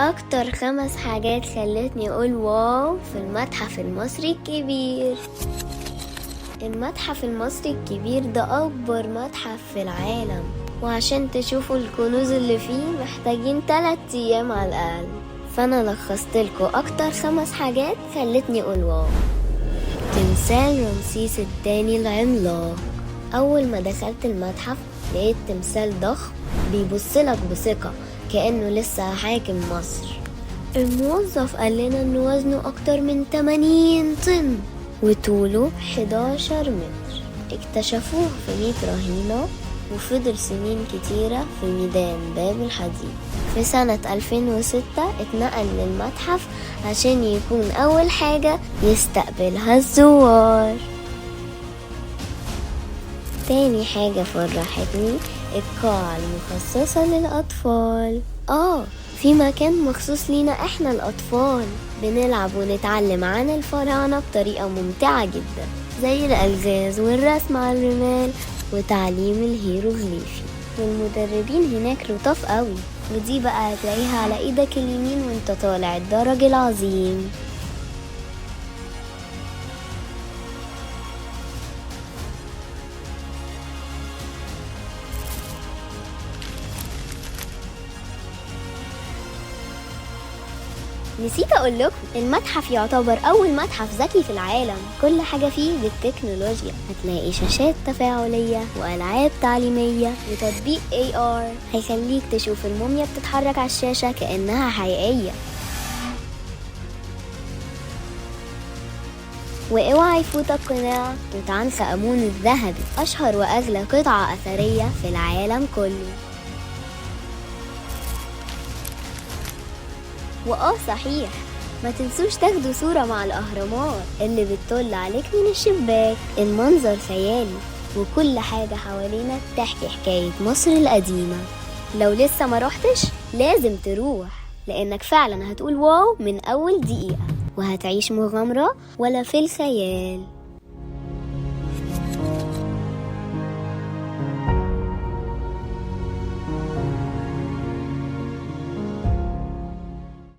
أكتر 5 حاجات خلتني أقول واو في المتحف المصري الكبير. المتحف المصري الكبير ده أكبر متحف في العالم، وعشان تشوفوا الكنوز اللي فيه محتاجين 3 أيام على الأقل. فأنا لخصتلكوا أكتر 5 حاجات خلتني أقول واو. تمثال رمسيس الثاني العملاق. أول ما دخلت المتحف لقيت تمثال ضخم بيبصلك بثقة كأنه لسه حاكم مصر. الموظف قال لنا إن وزنه أكتر من 80 طن وطوله 11 متر. اكتشفوه في 100 رهينة وفضل سنين كتيرة في ميدان باب الحديد. في سنة 2006 اتنقل للمتحف عشان يكون أول حاجة يستقبلها الزوار. تاني حاجة فرحتني القاعة المخصصة للأطفال. في مكان مخصوص لينا احنا الأطفال، بنلعب ونتعلم عن الفراعنة بطريقة ممتعة جدا، زي الألغاز والرسم على الرمال وتعليم الهيروغليفي. والمدربين هناك لطاف قوي، ودي بقى هتلاقيها على ايدك اليمين وانت طالع الدرج العظيم. نسيت اقول لكم، المتحف يعتبر اول متحف ذكي في العالم. كل حاجة فيه بالتكنولوجيا، هتلاقي شاشات تفاعلية والعاب تعليمية وتطبيق AR هيخليك تشوف الموميا بتتحرك على الشاشة كأنها حقيقية. واوعى يفوتك قناع توت عنخ آمون الذهبي، اشهر واغلى قطعة اثرية في العالم كله. صحيح، ما تنسوش تاخدوا صورة مع الأهرامات اللي بتطل عليك من الشباك. المنظر خيالي وكل حاجة حوالينا تحكي حكاية مصر القديمة. لو لسه ما روحتش لازم تروح، لأنك فعلا هتقول واو من أول دقيقة، وهتعيش مغامرة ولا في الخيال.